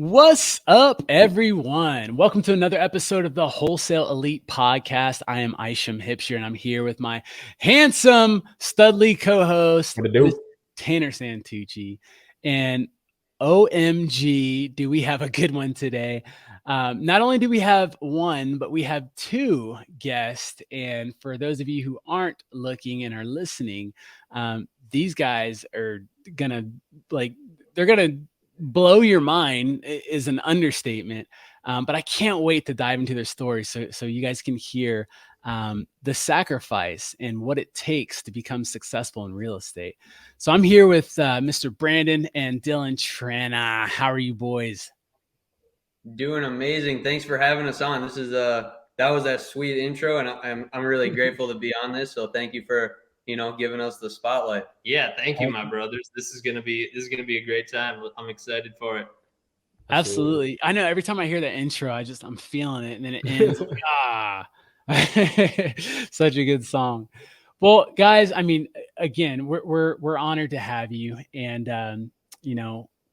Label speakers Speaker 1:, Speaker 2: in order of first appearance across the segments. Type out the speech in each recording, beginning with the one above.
Speaker 1: What's up, everyone? Welcome to another episode of the Wholesale Elite Podcast. I am Isham and I'm here with my handsome Studley co-host, Tanner Santucci. And OMG, do we have a good one today? Not only do we have one, but we have two guests. And for those of you who aren't looking and are listening, these guys are gonna they're gonna blow your mind is an understatement. But I can't wait to dive into their stories so you guys can hear the sacrifice and what it takes to become successful in real estate. So I'm here with Mr. Brandon and Dylan Trana. How are you boys?
Speaker 2: Doing amazing. Thanks for having us on. This is that was that sweet intro, and I'm really grateful to be on this. So thank you for giving us the spotlight.
Speaker 3: Yeah, thank you, my brothers. This is gonna be a great time. I'm excited for it.
Speaker 1: Absolutely. I know every time I hear that intro, I'm feeling it, and then it ends. Such a good song. Well, guys, I mean, again, we're honored to have you, and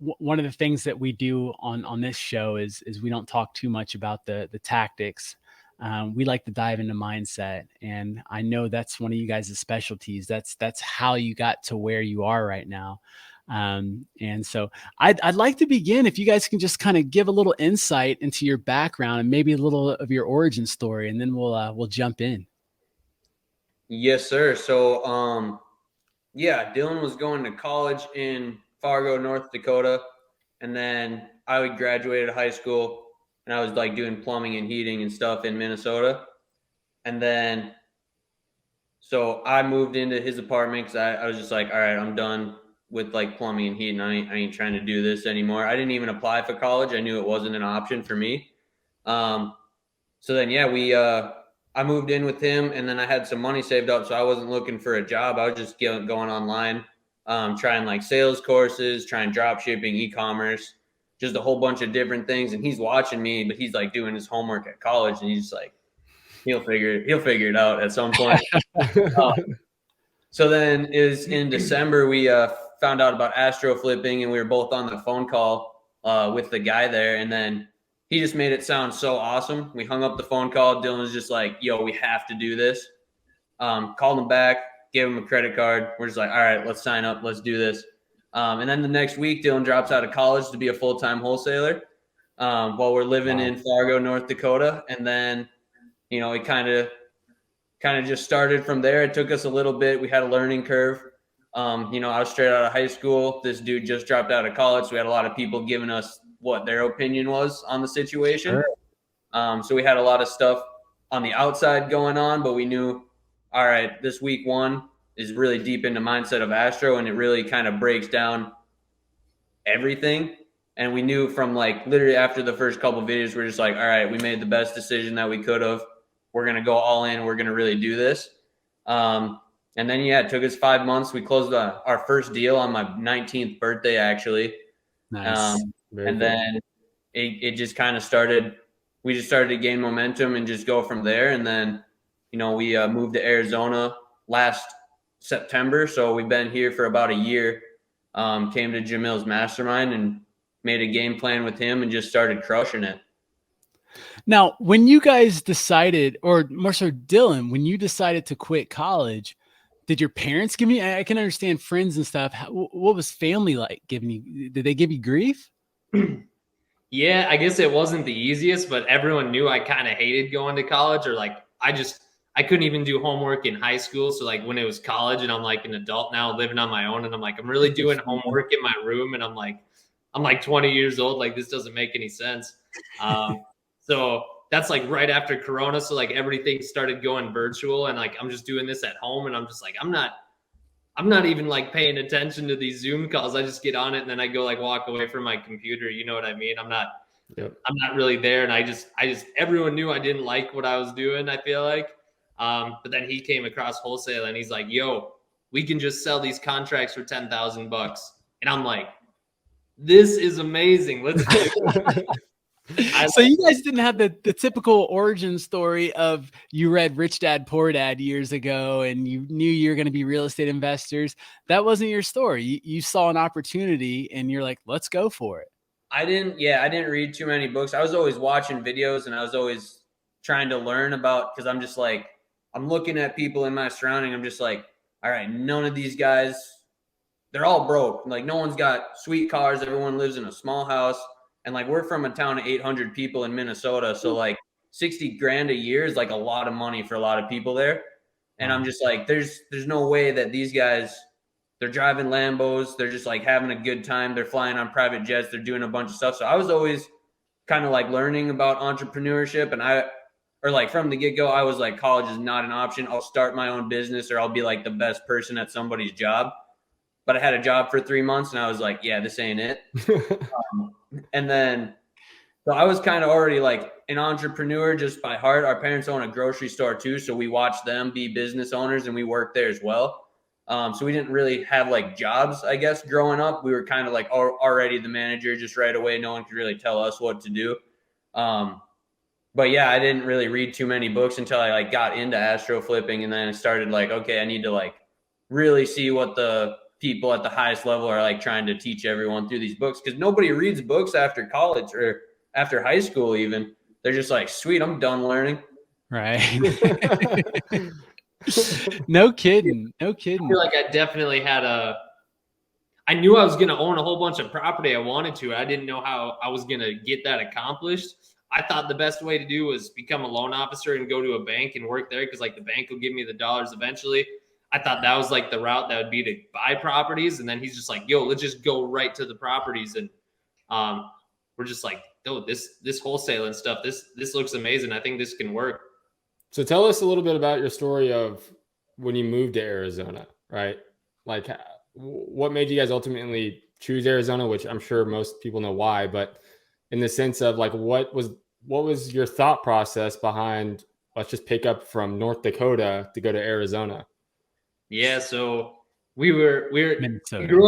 Speaker 1: one of the things that we do on this show is we don't talk too much about the tactics. We like to dive into mindset, and I know that's one of you guys' specialties. That's how you got to where you are right now. And so I'd like to begin if you guys can just kind of give a little insight into your background and maybe a little of your origin story, and then we'll jump in.
Speaker 2: Yes, sir. So Dylan was going to college in Fargo, North Dakota, and then I graduated high school and I was like doing plumbing and heating and stuff in Minnesota. And then so I moved into his apartment because I was just like, all right, I'm done with like plumbing and heating. I ain't trying to do this anymore. I didn't even apply for college. I knew it wasn't an option for me. So then, I moved in with him, and then I had some money saved up, so I wasn't looking for a job. I was just going online, trying like sales courses, trying drop shipping, e-commerce, just a whole bunch of different things. And he's watching me, but he's like doing his homework at college, and he's just like, he'll figure it out at some point. So then is in December, we found out about astro flipping, and we were both on the phone call with the guy there, and then he just made it sound so awesome. We hung up the phone call. Dylan was just like, yo, we have to do this. Called him back, gave him a credit card. We're just like, all right, let's sign up. Let's do this. And then the next week, Dylan drops out of college to be a full-time wholesaler while we're living in Fargo, North Dakota. And then, it kind of just started from there. It took us a little bit. We had a learning curve. I was straight out of high school. This dude just dropped out of college. So we had a lot of people giving us what their opinion was on the situation. Sure. So we had a lot of stuff on the outside going on, but we knew, all right, this week one is really deep into mindset of astro, and it really kind of breaks down everything. And we knew from like literally after the first couple of videos, we're just like, all right, we made the best decision that we could have. We're going to go all in. We're going to really do this. And then, it took us 5 months. We closed our first deal on my 19th birthday, actually.
Speaker 1: Nice.
Speaker 2: And then it just kind of started. We just started to gain momentum and just go from there. And then, we moved to Arizona last September. So we've been here for about a year. Came to Jamil's mastermind and made a game plan with him and just started crushing it.
Speaker 1: Now, when you guys decided, or more so Dylan, when you decided to quit college, did your parents give you, I can understand friends and stuff. What was family like giving you? Did they give you grief?
Speaker 3: Yeah, I guess it wasn't the easiest, but everyone knew I kind of hated going to college, or like I couldn't even do homework in high school. So like when it was college and I'm like an adult now living on my own, and I'm like, I'm really doing homework in my room, and I'm like 20 years old. Like this doesn't make any sense. So that's like right after Corona. So like everything started going virtual, and like I'm just doing this at home, and I'm just like, I'm not even like paying attention to these Zoom calls. I just get on it and then I go like walk away from my computer. You know what I mean? I'm not really there. And I just everyone knew I didn't like what I was doing, I feel like. But then he came across Wholesale and he's like, yo, we can just sell these contracts for $10,000. And I'm like, this is amazing. Let's do it.
Speaker 1: So you guys didn't have the typical origin story of you read Rich Dad Poor Dad years ago and you knew you were going to be real estate investors. That wasn't your story. You saw an opportunity and you're like, let's go for it.
Speaker 2: I didn't read too many books. I was always watching videos and I was always trying to learn about, because I'm just like, I'm looking at people in my surrounding. I'm just like, all right, none of these guys, they're all broke. Like, no one's got sweet cars. Everyone lives in a small house. And like, we're from a town of 800 people in Minnesota. So like 60 grand a year is like a lot of money for a lot of people there. And I'm just like, there's no way that these guys, they're driving Lambos, they're just like having a good time, they're flying on private jets, they're doing a bunch of stuff. So I was always kind of like learning about entrepreneurship, and or like from the get-go, I was like, college is not an option. I'll start my own business or I'll be like the best person at somebody's job. But I had a job for 3 months and I was like, yeah, this ain't it. And then so I was kind of already like an entrepreneur just by heart. Our parents own a grocery store too, so we watched them be business owners and we worked there as well. So we didn't really have like jobs, I guess, growing up. We were kind of like already the manager just right away. No one could really tell us what to do. But yeah, I didn't really read too many books until I like got into astro flipping, and then I started like, okay, I need to like really see what the people at the highest level are like trying to teach everyone through these books, because nobody reads books after college or after high school even. They're just like, sweet, I'm done learning.
Speaker 1: Right. No kidding. No kidding.
Speaker 3: I feel like I definitely had I knew I was going to own a whole bunch of property. I wanted to. I didn't know how I was going to get that accomplished. I thought the best way to do was become a loan officer and go to a bank and work there, because like the bank will give me the dollars eventually. I thought that was like the route that would be to buy properties. And then he's just like, yo, let's just go right to the properties. And we're just like, oh, this wholesale and stuff, this looks amazing. I think this can work.
Speaker 4: So tell us a little bit about your story of when you moved to Arizona, right? Like, what made you guys ultimately choose Arizona, which I'm sure most people know why, but in the sense of like, what was your thought process behind, let's just pick up from North Dakota to go to Arizona?
Speaker 3: Yeah, so we grew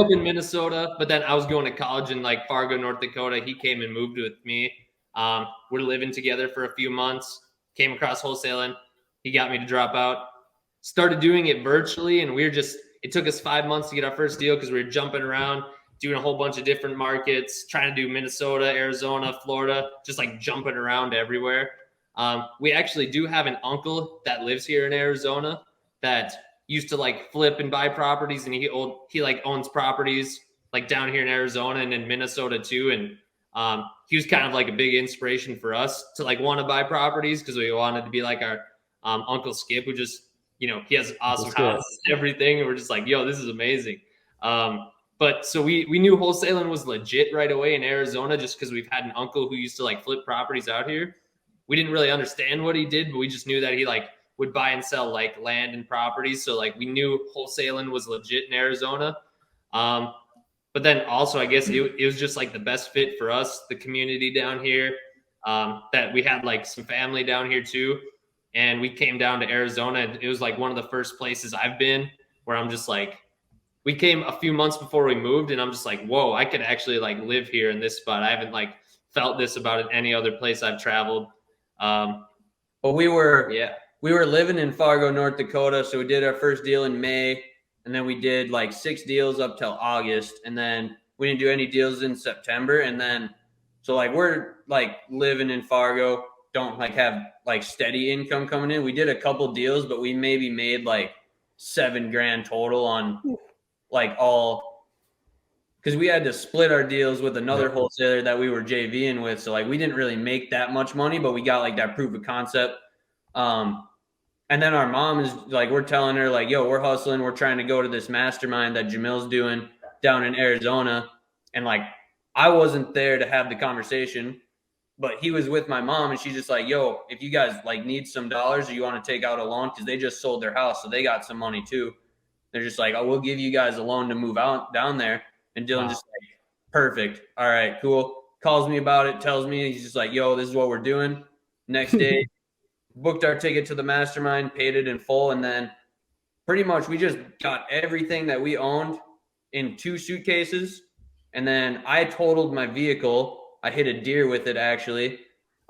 Speaker 3: up in Minnesota, but then I was going to college in like Fargo, North Dakota. He came and moved with me. We're living together for a few months. Came across wholesaling. He got me to drop out. Started doing it virtually, and it took us 5 months to get our first deal because we were jumping around, doing a whole bunch of different markets, trying to do Minnesota, Arizona, Florida, just like jumping around everywhere. We actually do have an uncle that lives here in Arizona that used to like flip and buy properties, and he like owns properties like down here in Arizona and in Minnesota too. And he was kind of like a big inspiration for us to like want to buy properties, because we wanted to be like our Uncle Skip, who just, he has awesome houses and everything. And we're just like, yo, this is amazing. But so we knew wholesaling was legit right away in Arizona, just because we've had an uncle who used to like flip properties out here. We didn't really understand what he did, but we just knew that he like would buy and sell like land and properties. So like we knew wholesaling was legit in Arizona. But then also, I guess it was just like the best fit for us, the community down here, that we had like some family down here too. And we came down to Arizona, and it was like one of the first places I've been where I'm just like, we came a few months before we moved, and I'm just like, whoa, I could actually like live here in this spot. I haven't like felt this about it any other place I've traveled.
Speaker 2: But we were living in Fargo, North Dakota. So we did our first deal in May, and then we did like 6 deals up till August, and then we didn't do any deals in September. And then, so like we're like living in Fargo, don't like have like steady income coming in. We did a couple deals, but we maybe made like $7 grand total on like all, because we had to split our deals with another wholesaler that we were JVing with. So like we didn't really make that much money, but we got like that proof of concept. And then our mom is like, we're telling her like, yo, we're hustling. We're trying to go to this mastermind that Jamil's doing down in Arizona. And like, I wasn't there to have the conversation, but he was with my mom, and she's just like, yo, if you guys like need some dollars or you want to take out a loan, because they just sold their house, so they got some money too. They're just like, oh, we'll give you guys a loan to move out down there. And Dylan just like, perfect. All right, cool. Calls me about it, tells me, he's just like, yo, this is what we're doing. Next day, booked our ticket to the mastermind, paid it in full. And then pretty much we just got everything that we owned in 2 suitcases. And then I totaled my vehicle. I hit a deer with it actually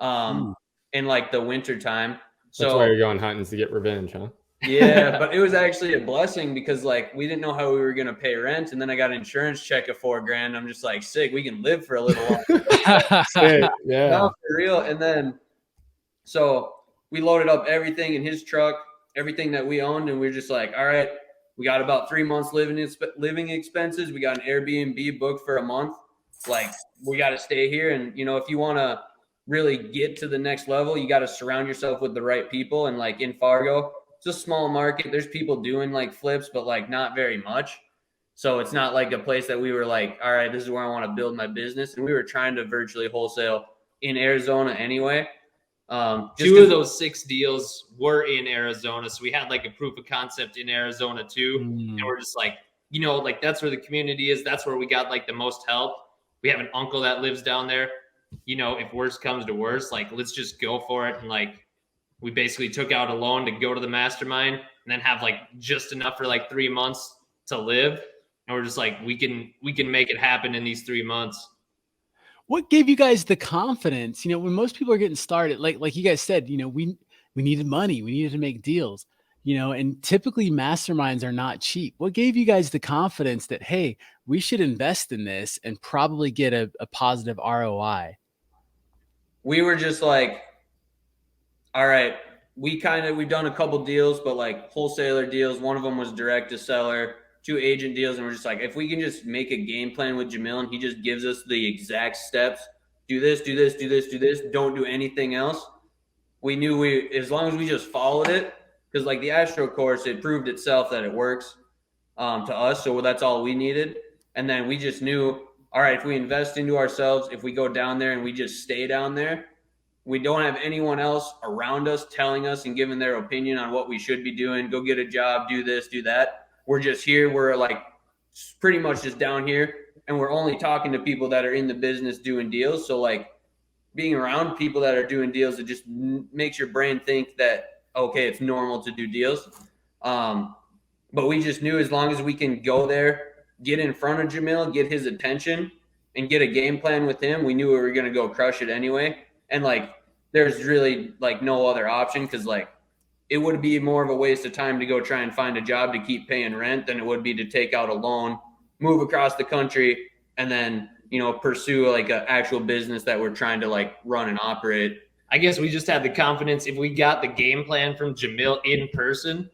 Speaker 2: in like the winter time.
Speaker 4: So that's why you're going hunting, to get revenge, huh?
Speaker 2: Yeah, but it was actually a blessing because like we didn't know how we were gonna pay rent, and then I got an insurance check of $4,000. I'm just like, sick, we can live for a little while.
Speaker 4: Sick, yeah.
Speaker 2: No, for real. And then so we loaded up everything in his truck, everything that we owned, and we were just like, all right, we got about 3 months living expenses. We got an Airbnb booked for a month. Like we got to stay here, and if you want to really get to the next level, you got to surround yourself with the right people. And like in Fargo, it's a small market. There's people doing like flips, but like not very much. So it's not like a place that we were like, all right, this is where I want to build my business. And we were trying to virtually wholesale in Arizona anyway.
Speaker 3: Two of those 6 deals were in Arizona. So we had like a proof of concept in Arizona too. And we're just like, like that's where the community is. That's where we got like the most help. We have an uncle that lives down there. If worse comes to worse, like let's just go for it. And like we basically took out a loan to go to the mastermind and then have like just enough for like 3 months to live. And we're just like, we can make it happen in these 3 months.
Speaker 1: What gave you guys the confidence? When most people are getting started, like you guys said, we needed money, we needed to make deals, and typically masterminds are not cheap. What gave you guys the confidence that, hey, we should invest in this and probably get a positive ROI?
Speaker 2: We were just like, all right, we've done a couple deals, but like wholesaler deals. One of them was direct to seller, 2 agent deals. And we're just like, if we can just make a game plan with Jamil and he just gives us the exact steps, do this, do this, do this, do this, don't do anything else. We knew as long as we just followed it, because like the Astro course, it proved itself that it works to us. So that's all we needed. And then we just knew, all right, if we invest into ourselves, if we go down there and we just stay down there, we don't have anyone else around us telling us and giving their opinion on what we should be doing. Go get a job, do this, do that. We're just here. We're like pretty much just down here, and we're only talking to people that are in the business doing deals. So like being around people that are doing deals, it just makes your brain think that, okay, it's normal to do deals. But we just knew as long as we can go there, get in front of Jamil, get his attention, and get a game plan with him, we knew we were going to go crush it anyway. And like, there's really like no other option, because like it would be more of a waste of time to go try and find a job to keep paying rent than it would be to take out a loan, move across the country, and then pursue like an actual business that we're trying to like run and operate.
Speaker 3: I guess we just had the confidence if we got the game plan from Jamil in person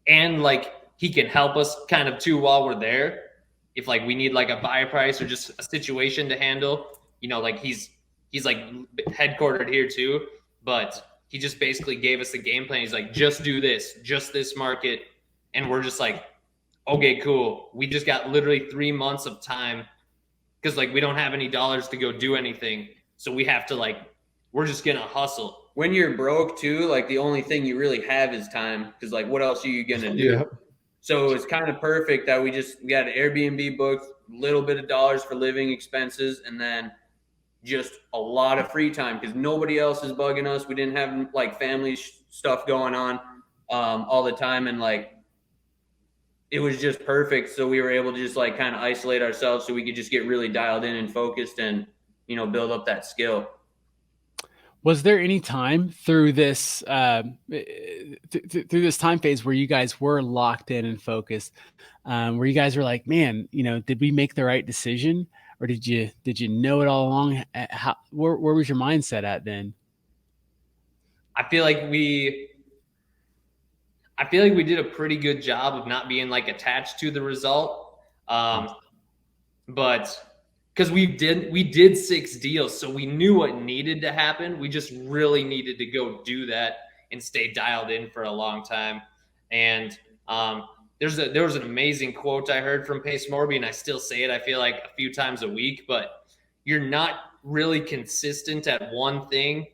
Speaker 3: and like he can help us kind of too while we're there. If like we need like a buy price or just a situation to handle, like he's like headquartered here too, but he just basically gave us the game plan. He's like, just do this, just this market. And we're just like, okay, cool. We just got literally 3 months of time because like we don't have any dollars to go do anything. So we have to like, we're just going to hustle.
Speaker 2: When you're broke too, like the only thing you really have is time, because like what else are you going to do?
Speaker 4: Yeah.
Speaker 2: So it's kind of perfect that we got an Airbnb booked, a little bit of dollars for living expenses, and then just a lot of free time because nobody else is bugging us. We didn't have like family stuff going on all the time, and like it was just perfect. So we were able to just like kind of isolate ourselves so we could just get really dialed in and focused and build up that skill.
Speaker 1: Was there any time through this through this time phase where you guys were locked in and focused, where you guys were like, man, did we make the right decision? Or did you know it all along? Where was your mindset at then?
Speaker 3: I feel like we did a pretty good job of not being like attached to the result. But because we did 6 deals, so we knew what needed to happen. We just really needed to go do that and stay dialed in for a long time. And there was an amazing quote I heard from Pace Morby, and I still say it, I feel like, a few times a week, but you're not really consistent at one thing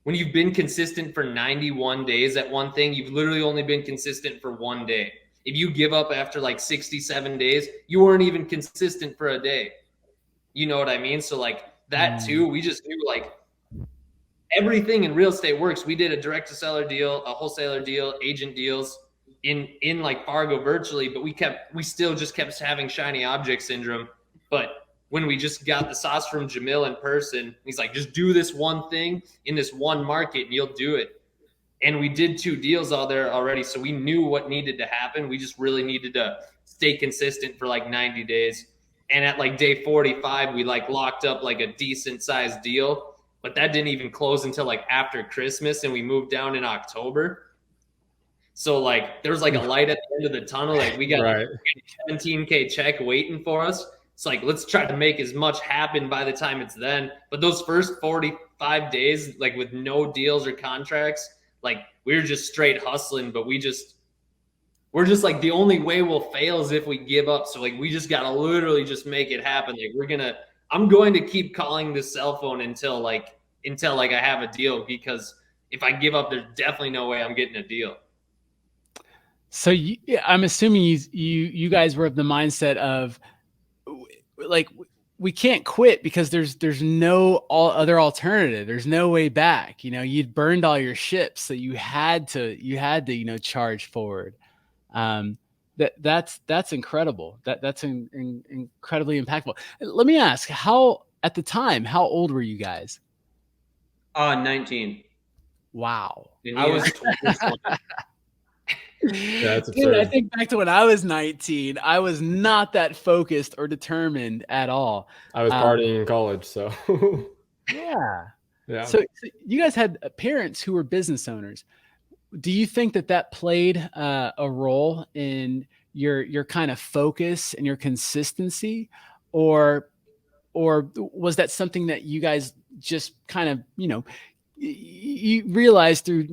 Speaker 3: when you've been consistent for 91 days at one thing, you've literally only been consistent for 1 day. If you give up after like 67 days, you weren't even consistent for a day. You know what I mean? So like that too, we just knew like everything in real estate works. We did a direct to seller deal, a wholesaler deal, agent deals in like Fargo virtually, but we still just kept having shiny object syndrome. But when we just got the sauce from Jamil in person. He's like, just do this one thing in this one market and you'll do it. And we did 2 deals all there already. So we knew what needed to happen. We just really needed to stay consistent for like 90 days. And at like day 45, we like locked up like a decent sized deal, but that didn't even close until like after Christmas, and we moved down in October. So like there was like a light at the end of the tunnel. Like we got
Speaker 4: Right.
Speaker 3: a $17K check waiting for us. It's like, let's try to make as much happen by the time it's then. But those first 45 days, like with no deals or contracts, like we were just straight hustling, but we're just like, the only way we'll fail is if we give up. So like, we just got to literally just make it happen. Like I'm going to keep calling this cell phone until like I have a deal, because if I give up, there's definitely no way I'm getting a deal.
Speaker 1: So I'm assuming you guys were of the mindset of like, we can't quit because there's no other alternative. There's no way back. You'd burned all your ships, so you had to charge forward. That's incredible. That's incredibly impactful. Let me ask, at the time, how old were you guys?
Speaker 2: 19.
Speaker 1: Wow.
Speaker 2: I was 20.
Speaker 4: Yeah, that's
Speaker 1: Dude, I think back to when I was 19, I was not that focused or determined at all.
Speaker 4: I was partying in college, so
Speaker 1: yeah. So you guys had parents who were business owners. Do you think that played a role in your kind of focus and your consistency, or was that something that you guys just kind of, you realized through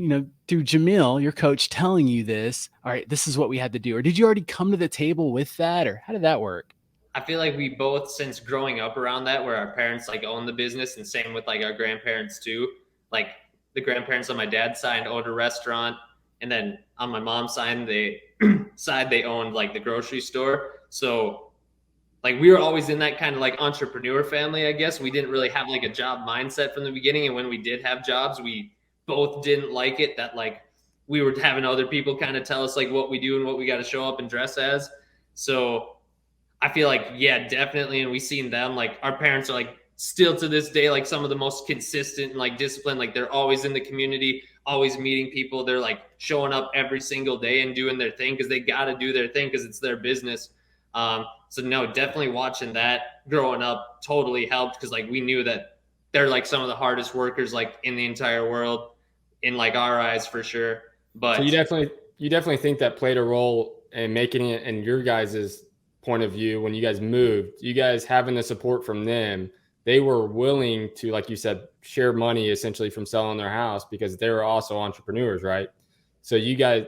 Speaker 1: Jamil, your coach, telling you this, all right, this is what we had to do? Or did you already come to the table with that, or how did that work?
Speaker 3: I feel like we both, since growing up around that, where our parents like own the business, and same with like our grandparents too. Like the grandparents on my dad's side owned a restaurant, and then on my mom's side, they owned like the grocery store. So like we were always in that kind of like entrepreneur family, I guess. We didn't really have like a job mindset from the beginning. And when we did have jobs, we both didn't like it, that like we were having other people kind of tell us like what we do and what we got to show up and dress as. So I feel like, yeah, definitely. And we seen them, like our parents are like still to this day, like some of the most consistent and like disciplined. Like they're always in the community, always meeting people. They're like showing up every single day and doing their thing because they got to do their thing because it's their business. So no, definitely watching that growing up totally helped, because like we knew that they're like some of the hardest workers like in the entire world, in like our eyes for sure. But
Speaker 4: so you definitely think that played a role in making it, in your guys' point of view, when you guys moved, you guys having the support from them, they were willing to, like you said, share money essentially from selling their house, because they were also entrepreneurs, right? So you guys,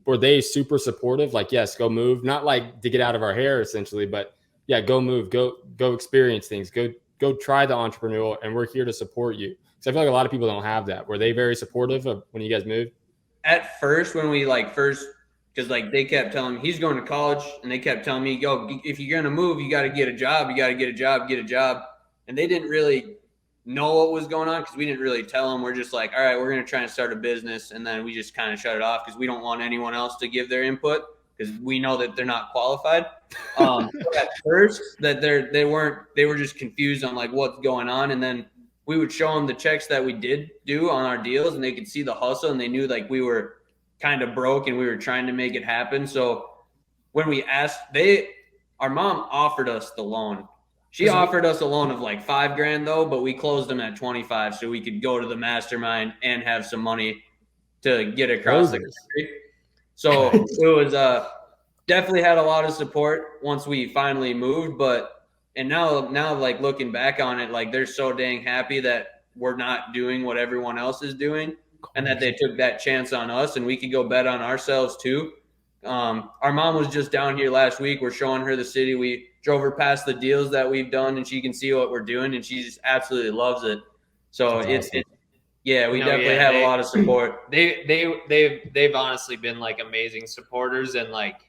Speaker 4: were they super supportive? Like, yes, go move, not like to get out of our hair essentially, but yeah, go move, go experience things, go try the entrepreneurial, and we're here to support you. Because I feel like a lot of people don't have that. Were they very supportive of when you guys moved?
Speaker 2: At first, when we because like they kept telling me he's going to college, and they kept telling me, yo, if you're gonna move, you got to get a job, and they didn't really know what was going on because we didn't really tell them. We're just like, all right, we're going to try and start a business. And then we just kind of shut it off because we don't want anyone else to give their input, because we know that they're not qualified. At first, that they were just confused on like what's going on. And then we would show them the checks that we did do on our deals, and they could see the hustle, and they knew like we were kind of broke and we were trying to make it happen. So when we asked, our mom offered us the loan. She offered us a loan of like $5,000 though, but we closed them at 25 so we could go to the mastermind and have some money to get across the country. So it was definitely had a lot of support once we finally moved. And now like looking back on it, like they're so dang happy that we're not doing what everyone else is doing, and that they took that chance on us, and we could go bet on ourselves too. Our mom was just down here last week. We're showing her the city. We drove her past the deals that we've done, and she can see what we're doing, and she just absolutely loves it. So it's awesome. We definitely have a lot of support.
Speaker 3: They've honestly been like amazing supporters, and like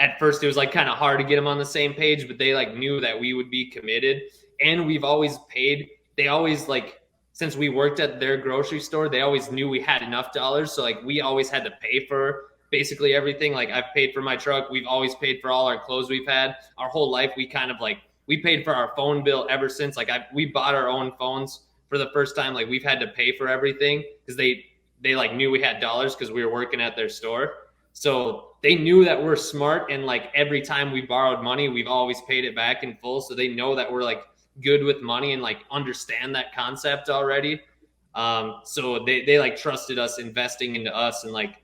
Speaker 3: at first it was like kind of hard to get them on the same page, but they like knew that we would be committed, and we've always paid. They always like, since we worked at their grocery store, they always knew we had enough dollars. So like we always had to pay for basically everything. Like I've paid for my truck. We've always paid for all our clothes we've had our whole life. We kind of like we paid for our phone bill ever since. Like we bought our own phones for the first time. Like we've had to pay for everything because they like knew we had dollars because we were working at their store. So they knew that we're smart, and like every time we borrowed money, we've always paid it back in full. So they know that we're like good with money and like understand that concept already. So they like trusted us investing into us, and like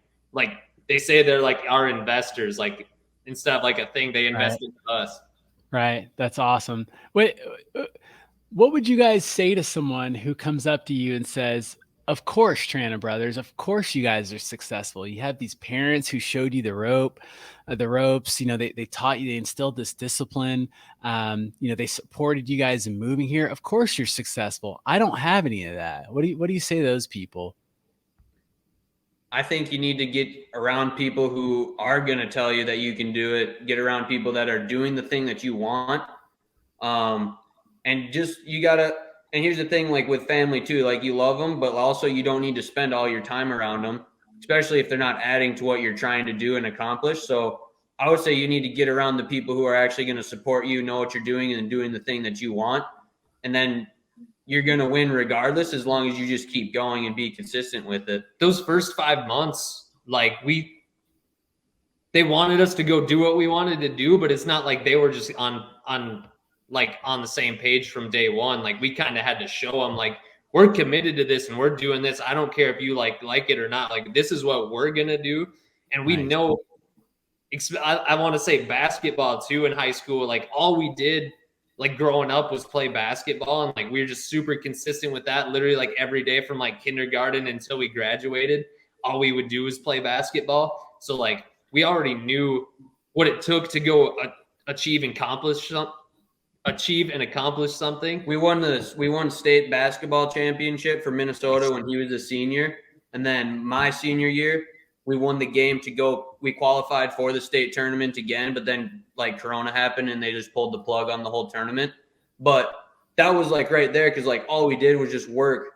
Speaker 3: they say they're like our investors, like instead of like a thing, they invest into us.
Speaker 1: Right. That's awesome. Wait, what would you guys say to someone who comes up to you and says, of course, Trana Brothers, of course you guys are successful. You have these parents who showed you the ropes, you know, they taught you, they instilled this discipline. You know, they supported you guys in moving here. Of course you're successful. I don't have any of that. What do you say to those people?
Speaker 2: I think you need to get around people who are going to tell you that you can do it. Get around people that are doing the thing that you want. And just, you got to, and here's the thing, like with family too, like you love them, but also you don't need to spend all your time around them, especially if they're not adding to what you're trying to do and accomplish. So I would say you need to get around the people who are actually going to support you, know what you're doing, and doing the thing that you want. And then you're going to win regardless, as long as you just keep going and be consistent with it.
Speaker 3: Those first 5 months, like they wanted us to go do what we wanted to do, but it's not like they were just on the same page from day one. Like we kind of had to show them like, we're committed to this and we're doing this. I don't care if you like it or not. Like this is what we're going to do. And we know, I want to say basketball too in high school. Like all we did like growing up was play basketball, and like we were just super consistent with that. Literally like every day from like kindergarten until we graduated, all we would do was play basketball. So like we already knew what it took to go achieve and accomplish something.
Speaker 2: We won state basketball championship for Minnesota when he was a senior, and then my senior year we won the game to go. We qualified for the state tournament again, but then like Corona happened and they just pulled the plug on the whole tournament. But that was like right there, because like all we did was just work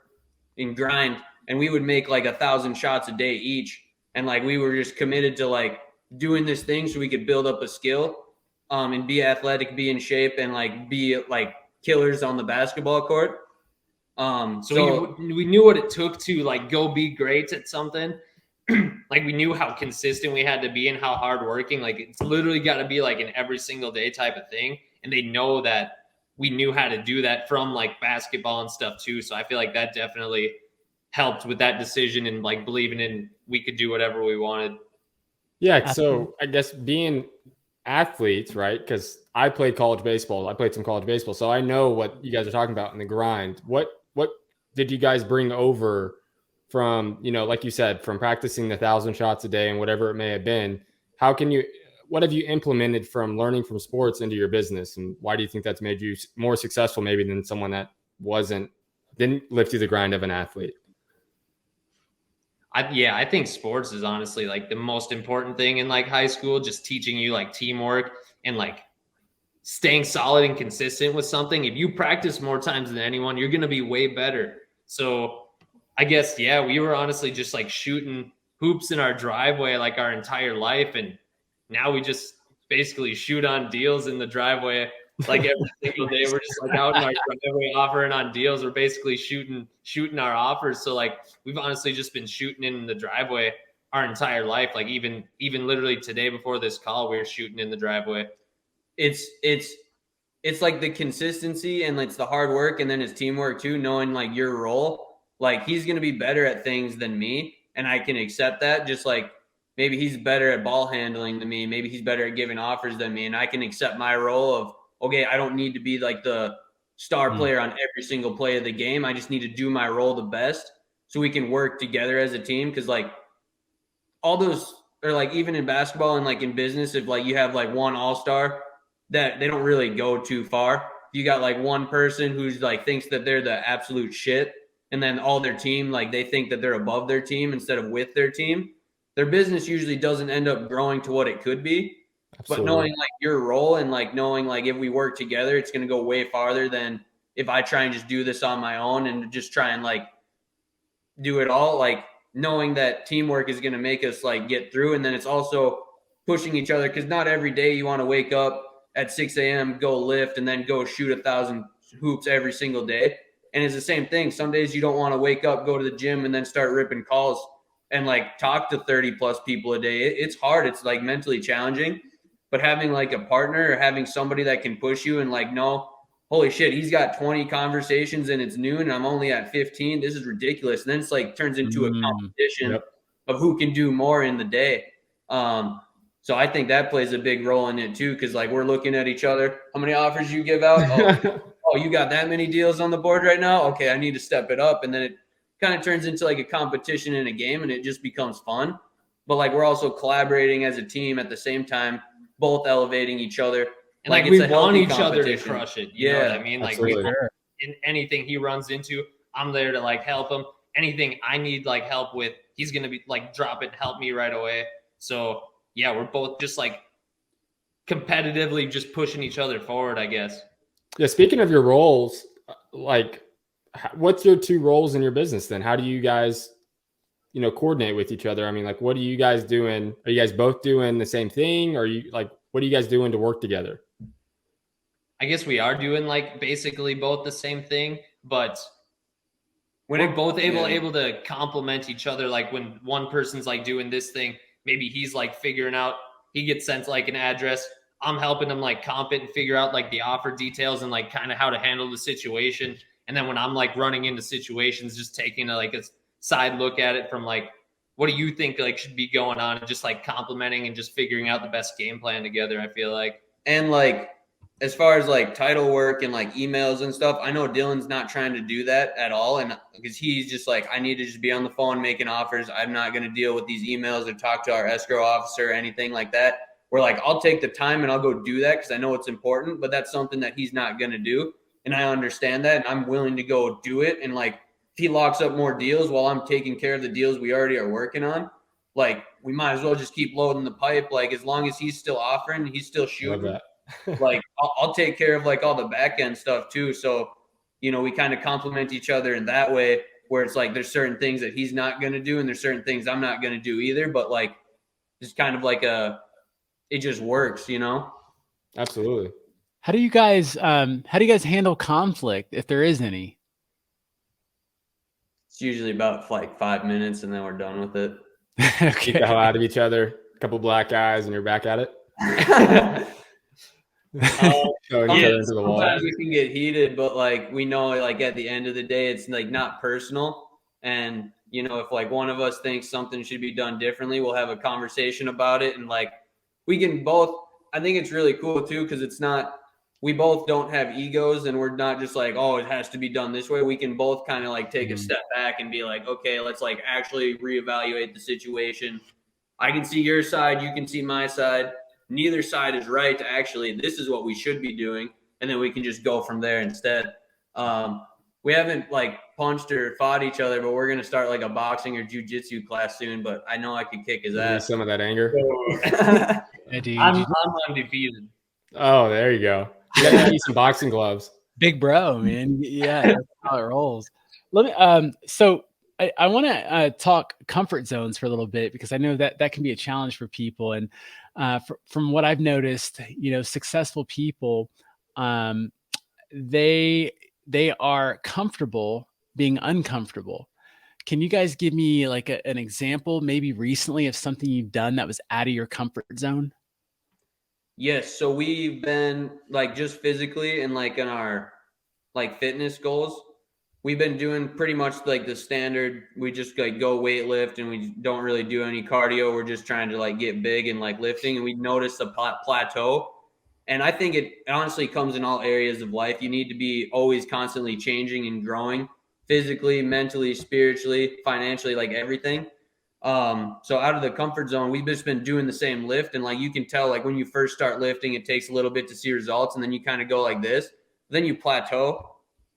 Speaker 2: and grind, and we would make like 1,000 shots a day each, and like we were just committed to like doing this thing so we could build up a skill, and be athletic, be in shape, and like be like killers on the basketball court.
Speaker 3: So we knew what it took to like go be great at something. Like we knew how consistent we had to be and how hardworking. Like it's literally got to be like an every single day type of thing. And they know that we knew how to do that from like basketball and stuff too. So I feel like that definitely helped with that decision and like believing in we could do whatever we wanted.
Speaker 4: Yeah. So I guess being athletes, right? Because I played college baseball. I played some college baseball. So I know what you guys are talking about in the grind. What did you guys bring over from, you know, like you said, from practicing the 1,000 shots a day and whatever it may have been? What have you implemented from learning from sports into your business? And why do you think that's made you more successful maybe than someone that didn't live through the grind of an athlete?
Speaker 3: I think sports is honestly like the most important thing in like high school, just teaching you like teamwork and like staying solid and consistent with something. If you practice more times than anyone, you're going to be way better. So I guess, yeah, we were honestly just like shooting hoops in our driveway like our entire life. And now we just basically shoot on deals in the driveway. Like every single day, we're just like out in our driveway offering on deals. We're basically shooting our offers. So like we've honestly just been shooting in the driveway our entire life. Like even literally today before this call, we were shooting in the driveway.
Speaker 2: It's like the consistency and it's the hard work, and then it's teamwork too, knowing like your role. Like he's going to be better at things than me, and I can accept that. Just like maybe he's better at ball handling than me. Maybe he's better at giving offers than me, and I can accept my role of, okay, I don't need to be like the star player on every single play of the game. I just need to do my role the best so we can work together as a team. Because like all those, or like even in basketball and like in business, if like you have like one all-star, that they don't really go too far. You got like one person who's like thinks that they're the absolute shit, and then all their team, like they think that they're above their team instead of with their team. Their business usually doesn't end up growing to what it could be. Absolutely. But knowing like your role and like knowing like if we work together, it's going to go way farther than if I try and just do this on my own and just try and like do it all. Like knowing that teamwork is going to make us like get through. And then it's also pushing each other, because not every day you want to wake up at 6 a.m., go lift, and then go shoot 1,000 hoops every single day. And it's the same thing. Some days you don't want to wake up, go to the gym, and then start ripping calls and like talk to 30 plus people a day. It's hard. It's like mentally challenging. But having like a partner or having somebody that can push you and like, no, holy shit, he's got 20 conversations and it's noon and I'm only at 15. This is ridiculous. And then it's like turns into a competition of who can do more in the day. So I think that plays a big role in it too, because like we're looking at each other. How many offers you give out? Oh, you got that many deals on the board right now? Okay, I need to step it up. And then it kind of turns into like a competition in a game and it just becomes fun. But like we're also collaborating as a team at the same time, both elevating each other.
Speaker 3: And like we want each other to crush it. You know what I mean? Like in anything he runs into, I'm there to like help him. Anything I need like help with, he's going to be like drop it and help me right away. So yeah, we're both just like competitively just pushing each other forward, I guess.
Speaker 4: Yeah. Speaking of your roles, like what's your two roles in your business then? How do you guys, coordinate with each other? I mean, like, what are you guys doing? Are you guys both doing the same thing? Or are you like, what are you guys doing to work together?
Speaker 3: I guess we are doing like basically both the same thing, but we're both able to complement each other. Like when one person's like doing this thing, maybe he's like figuring out, he gets sent like an address. I'm helping him like comp it and figure out like the offer details and like kind of how to handle the situation. And then when I'm like running into situations, just taking a side look at it from like, what do you think like should be going on, and just like complimenting and just figuring out the best game plan together, I feel like.
Speaker 2: And like, as far as like title work and like emails and stuff, I know Dylan's not trying to do that at all. And because he's just like, I need to just be on the phone making offers. I'm not going to deal with these emails or talk to our escrow officer or anything like that. We're like, I'll take the time and I'll go do that because I know it's important, but that's something that he's not going to do. And I understand that. And I'm willing to go do it. And like, if he locks up more deals while I'm taking care of the deals we already are working on, like we might as well just keep loading the pipe. Like as long as he's still offering, he's still shooting. Like I'll take care of like all the back end stuff too. So, we kind of complement each other in that way where it's like, there's certain things that he's not going to do and there's certain things I'm not going to do either. But like, it's kind of like it just works,
Speaker 4: Absolutely.
Speaker 1: How do you guys handle conflict if there is any?
Speaker 2: It's usually about like 5 minutes and then we're done with it.
Speaker 4: Okay. Get the hell out of each other. A couple black eyes and you're back at it.
Speaker 2: Sometimes we can get heated, but like we know like at the end of the day it's like not personal. And if like one of us thinks something should be done differently, we'll have a conversation about it. And like we can both, I think it's really cool too, because it's not, we both don't have egos and we're not just like, oh, it has to be done this way. We can both kind of like take a step back and be like, okay, let's like actually reevaluate the situation. I can see your side, you can see my side. Neither side is right. Actually, this is what we should be doing. And then we can just go from there instead. We haven't like punched or fought each other, but we're going to start like a boxing or jiu-jitsu class soon. But I know I could kick his ass.
Speaker 4: Some of that anger.
Speaker 3: I'm undefeated.
Speaker 4: Oh, there you go. You gotta need some boxing gloves.
Speaker 1: Big bro, man. Yeah, that's how it rolls. Let me. So I want to talk comfort zones for a little bit because I know that can be a challenge for people. And from what I've noticed, successful people, they are comfortable being uncomfortable. Can you guys give me like an example, maybe recently, of something you've done that was out of your comfort zone?
Speaker 2: Yes. So we've been like just physically and like in our like fitness goals, we've been doing pretty much like the standard. We just like go weight lift and we don't really do any cardio. We're just trying to like get big and like lifting. And we noticed a plateau. And I think it honestly comes in all areas of life. You need to be always constantly changing and growing physically, mentally, spiritually, financially, like everything. So out of the comfort zone, we've just been doing the same lift. And like, you can tell, like when you first start lifting, it takes a little bit to see results. And then you kind of go like this, then you plateau.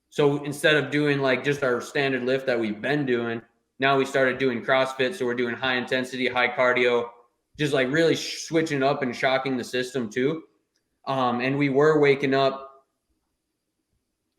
Speaker 2: So instead of doing like just our standard lift that we've been doing, now we started doing CrossFit. So we're doing high intensity, high cardio, just like really switching up and shocking the system too. And we were waking up.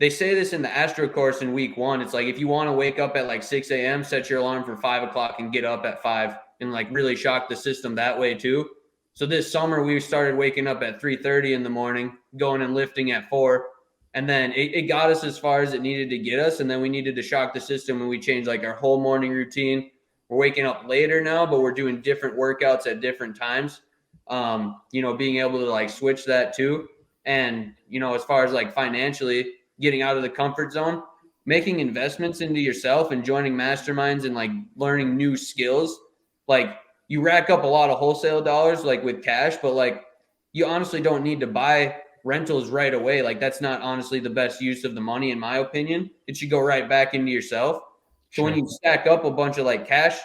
Speaker 2: They say this in the Astro course in week 1. It's like, if you want to wake up at like 6 a.m., set your alarm for 5 o'clock and get up at 5 and like really shock the system that way too. So this summer we started waking up at 3:30 in the morning, going and lifting at 4. And then it got us as far as it needed to get us. And then we needed to shock the system and we changed like our whole morning routine. We're waking up later now, but we're doing different workouts at different times. Being able to like switch that too. And, as far as like financially getting out of the comfort zone, making investments into yourself and joining masterminds and like learning new skills. Like you rack up a lot of wholesale dollars like with cash, but like you honestly don't need to buy rentals right away. Like that's not honestly the best use of the money, in my opinion. It should go right back into yourself. So when you stack up a bunch of like cash,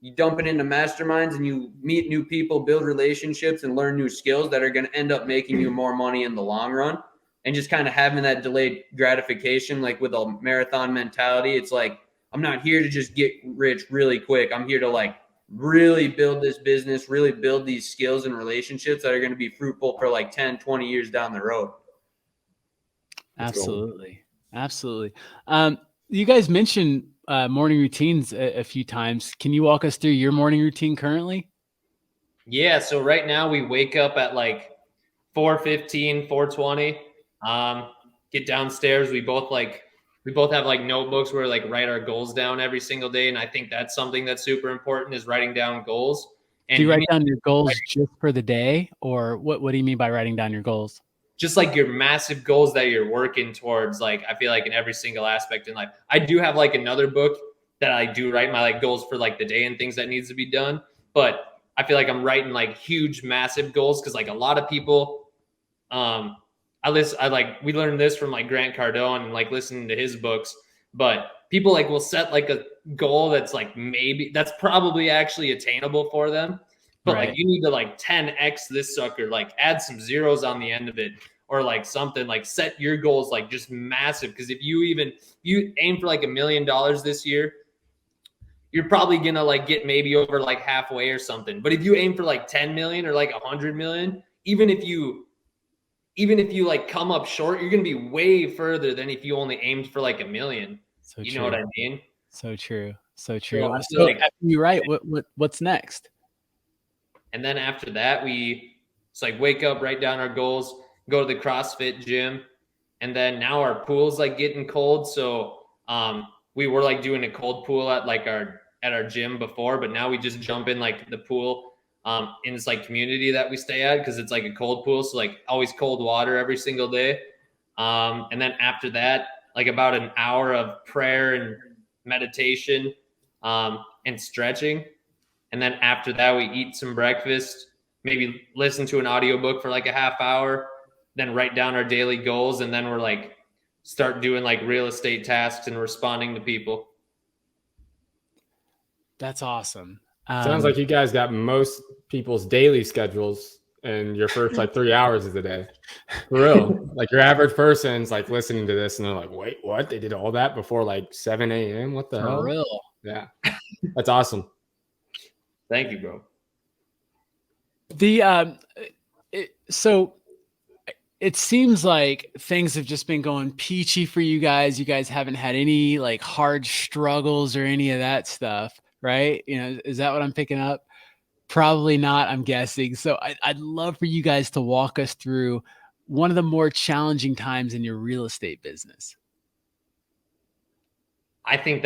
Speaker 2: you dump it into masterminds and you meet new people, build relationships and learn new skills that are going to end up making you more money in the long run. And just kind of having that delayed gratification, like with a marathon mentality, it's like, I'm not here to just get rich really quick. I'm here to like really build this business, really build these skills and relationships that are going to be fruitful for like 10, 20 years down the road.
Speaker 1: Absolutely. Absolutely. You guys mentioned morning routines a few times. Can you walk us through your morning routine currently?
Speaker 3: Yeah. So right now we wake up at like 4:15, 4:20. Get downstairs. We both have like notebooks where we like write our goals down every single day. And I think that's something that's super important is writing down goals. And
Speaker 1: do you write down your goals just for the day, or what do you mean by writing down your goals?
Speaker 3: Just like your massive goals that you're working towards. Like, I feel like in every single aspect in life, I do have like another book that I do write my like goals for like the day and things that needs to be done. But I feel like I'm writing like huge, massive goals. Cause like a lot of people, we learned this from like Grant Cardone and like listening to his books, but people like will set like a goal that's like maybe that's probably actually attainable for them. But like you need to like 10x this sucker, like add some zeros on the end of it or like something, like set your goals like just massive. Because if you aim for like $1 million this year, you're probably gonna like get maybe over like halfway or something. But if you aim for like 10 million or like 100 million, even if you like come up short, you're going to be way further than if you only aimed for like 1 million.
Speaker 1: So
Speaker 3: you
Speaker 1: true.
Speaker 3: know what I mean?
Speaker 1: So true. So true.
Speaker 3: So like,
Speaker 1: you're right. What's next?
Speaker 3: And then after that, it's like wake up, write down our goals, go to the CrossFit gym. And then now our pool's like getting cold. So we were like doing a cold pool at our gym before, but now we just jump in like the pool in this like community that we stay at because it's like a cold pool. So like always cold water every single day. And then after that, like about an hour of prayer and meditation and stretching. And then after that, we eat some breakfast, maybe listen to an audiobook for like a half hour, then write down our daily goals. And then we're like, start doing like real estate tasks and responding to people.
Speaker 1: That's awesome.
Speaker 4: Sounds like you guys got most people's daily schedules and your first like 3 hours of the day. For real. Like your average person's like listening to this and they're like, wait, what? They did all that before like 7 a.m.? What the hell?
Speaker 1: For real.
Speaker 4: Yeah. That's awesome.
Speaker 3: Thank you, bro.
Speaker 1: So it seems like things have just been going peachy for you guys. You guys haven't had any like hard struggles or any of that stuff, right? Is that what I'm picking up? Probably not, I'm guessing. So I'd love for you guys to walk us through one of the more challenging times in your real estate business.
Speaker 3: I think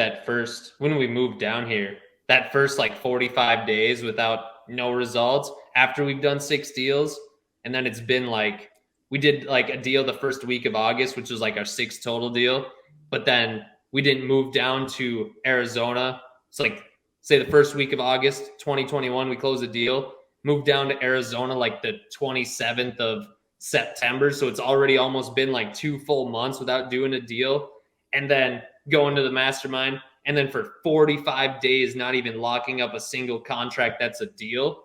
Speaker 3: when we moved down here, that first like 45 days without no results after we've done 6 deals. And then it's been like, we did like a deal the first week of August, which was like our 6th total deal. But then we didn't move down to Arizona. It's like, say the first week of August, 2021, we closed the deal, moved down to Arizona like the 27th of September. So it's already almost been like 2 full months without doing a deal. And then going to the mastermind. And then for 45 days, not even locking up a single contract that's a deal.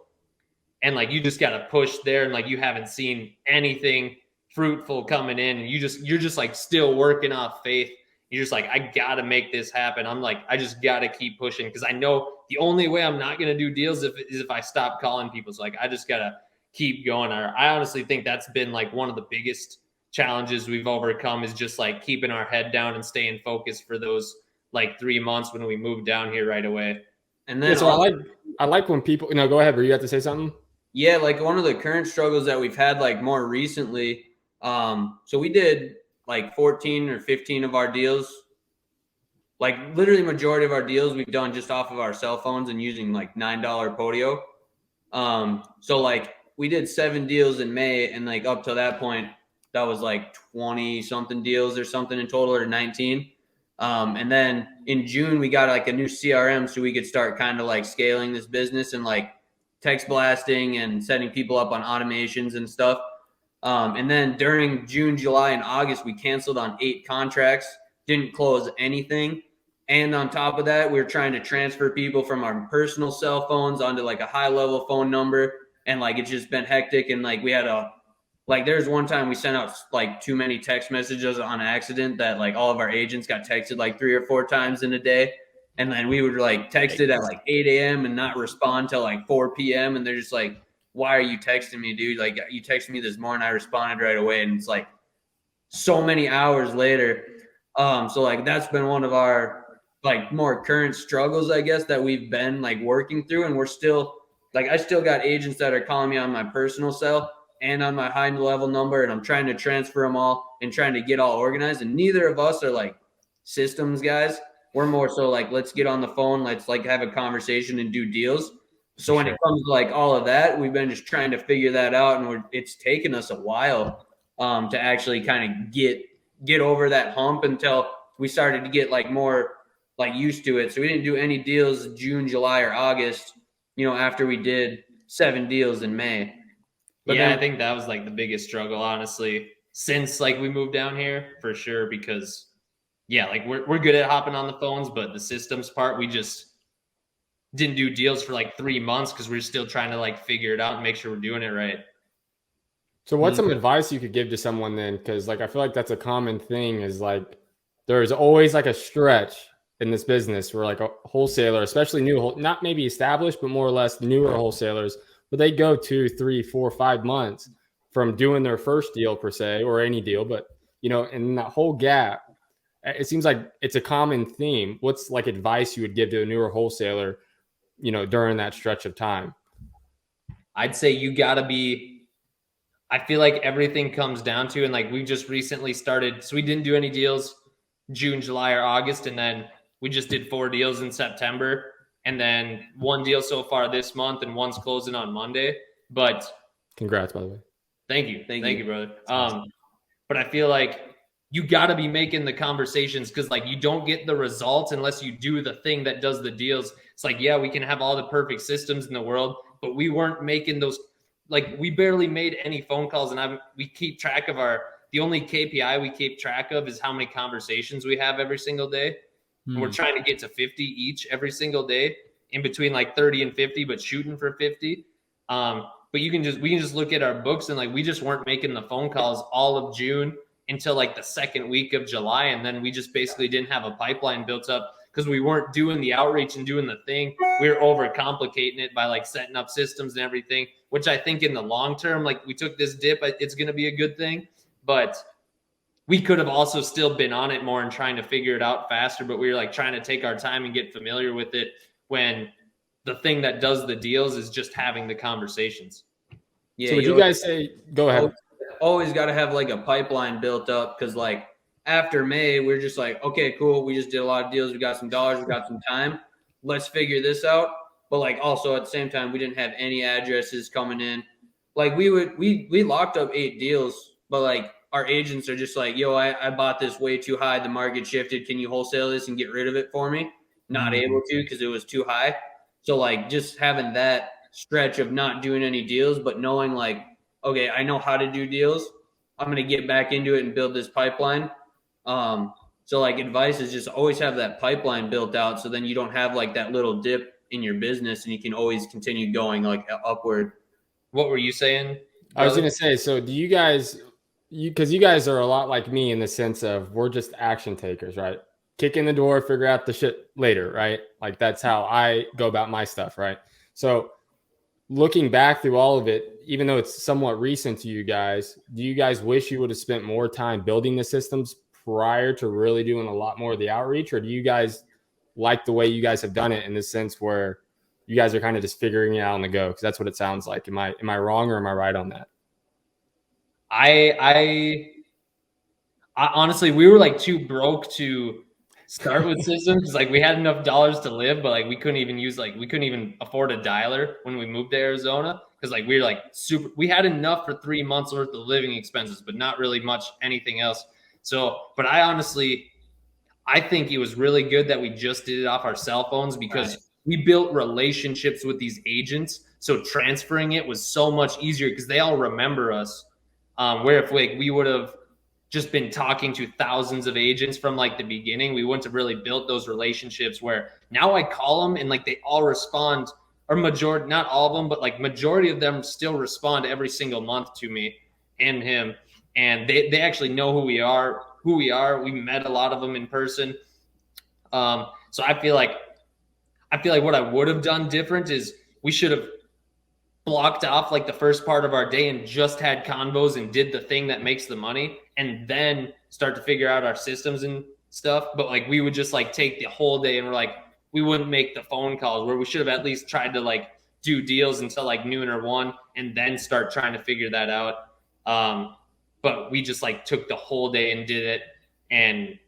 Speaker 3: And like you just got to push there and like you haven't seen anything fruitful coming in. And you're just like still working off faith. You're just like, I got to make this happen. I'm like, I just got to keep pushing because I know the only way I'm not going to do deals is if I stop calling people. So like, I just got to keep going. I honestly think that's been like one of the biggest challenges we've overcome is just like keeping our head down and staying focused for those like 3 months when we moved down here right away.
Speaker 2: And then
Speaker 4: I like when people, go ahead, bro. You have to say something.
Speaker 2: Yeah, like one of the current struggles that we've had like more recently. So we did like 14 or 15 of our deals. Like literally majority of our deals we've done just off of our cell phones and using like $9 Podio. So like we did 7 deals in May, and like up to that point, that was like 20 something deals or something in total, or 19. And then in June we got like a new CRM so we could start kind of like scaling this business and like text blasting and setting people up on automations and stuff. And then during June, July, and August, we canceled on 8 contracts, didn't close anything. And on top of that, we were trying to transfer people from our personal cell phones onto like a high level phone number. And like it's just been hectic. And like we had there's one time we sent out like too many text messages on accident that like all of our agents got texted like 3 or 4 times in a day. And then we would like text it at like 8 a.m. and not respond till like 4 p.m. And they're just like, why are you texting me, dude? Like you texted me this morning, I responded right away. And it's like so many hours later. So like that's been one of our like more current struggles, I guess, that we've been like working through. And we're still like, I still got agents that are calling me on my personal cell and on my high level number, and I'm trying to transfer them all and trying to get all organized. And neither of us are like systems guys. We're more so like, let's get on the phone, let's like have a conversation and do deals. So when it comes to like all of that, we've been just trying to figure that out, and it's taken us a while to actually kind of get over that hump until we started to get like more like used to it. So we didn't do any deals June, July, or August, after we did 7 deals in May.
Speaker 3: But yeah, I think that was like the biggest struggle, honestly, since like we moved down here, for sure, because yeah, like we're good at hopping on the phones, but the systems part, we just didn't do deals for like 3 months because we're still trying to like figure it out and make sure we're doing it right.
Speaker 4: So what's some advice you could give to someone then? Because like I feel like that's a common thing, is like there's always like a stretch in this business where like a wholesaler, especially new, not maybe established, but more or less newer wholesalers, but they go 2, 3, 4, 5 months from doing their first deal per se, or any deal. But, in that whole gap, it seems like it's a common theme. What's like advice you would give to a newer wholesaler, during that stretch of time?
Speaker 3: I'd say you gotta be, I feel like everything comes down to, and like we just recently started, so we didn't do any deals June, July, or August. And then we just did 4 deals in September, and then 1 deal so far this month, and 1's closing on Monday. But
Speaker 4: congrats, by the way.
Speaker 3: Thank you, brother. But I feel like you got to be making the conversations, because like you don't get the results unless you do the thing that does the deals. It's like, yeah, we can have all the perfect systems in the world, but we weren't making those. Like we barely made any phone calls, and we keep track of the only KPI we keep track of is how many conversations we have every single day. And we're trying to get to 50 each every single day, in between like 30 and 50, but shooting for 50. But we can just look at our books, and like we just weren't making the phone calls all of June until like the second week of July. And then we just basically didn't have a pipeline built up because we weren't doing the outreach and doing the thing. We were overcomplicating it by like setting up systems and everything, which I think in the long term, like we took this dip, it's going to be a good thing. But we could have also still been on it more and trying to figure it out faster. But we were like trying to take our time and get familiar with it, when the thing that does the deals is just having the conversations.
Speaker 4: Yeah. So would you guys say, go ahead.
Speaker 2: Always got to have like a pipeline built up, because like after May, we're just like, okay, cool. We just did a lot of deals. We got some dollars. We got some time. Let's figure this out. But like also at the same time, we didn't have any addresses coming in. Like we locked up 8 deals, but like our agents are just like, yo, I bought this way too high. The market shifted. Can you wholesale this and get rid of it for me? Not able to, because it was too high. So like just having that stretch of not doing any deals, but knowing like, okay, I know how to do deals. I'm going to get back into it and build this pipeline. So like advice is just always have that pipeline built out, so then you don't have like that little dip in your business, and you can always continue going like upward.
Speaker 3: What were you saying, brother?
Speaker 4: I was going to say, so do you guys, because you guys are a lot like me in the sense of we're just action takers, right? Kick in the door, figure out the shit later, right? Like that's how I go about my stuff, right? So looking back through all of it, even though it's somewhat recent to you guys, do you guys wish you would have spent more time building the systems prior to really doing a lot more of the outreach? Or do you guys like the way you guys have done it, in the sense where you guys are kind of just figuring it out on the go? Because that's what it sounds like. Am I wrong or am I right on that?
Speaker 3: I honestly, we were like too broke to start with systems because like we had enough dollars to live, but like we couldn't even afford a dialer when we moved to Arizona because like we were like we had enough for 3 months worth of living expenses, but not really much anything else. So, but I think it was really good that we just did it off our cell phones because we built relationships with these agents. So transferring it was so much easier because they all remember us. Where if like we would have just been talking to thousands of agents from like the beginning, we wouldn't have really built those relationships where now I call them and like they all respond, or majority, not all of them, but like majority of them still respond every single month to me and him. And they actually know who we are. We met a lot of them in person. So I feel like what I would have done different is we should have blocked off like the first part of our day and just had convos and did the thing that makes the money and then start to figure out our systems and stuff. But like we would just like take the whole day and we're like, we wouldn't make the phone calls where we should have at least tried to like do deals until like noon or 1 and then start trying to figure that out. But we just like took the whole day and did it. And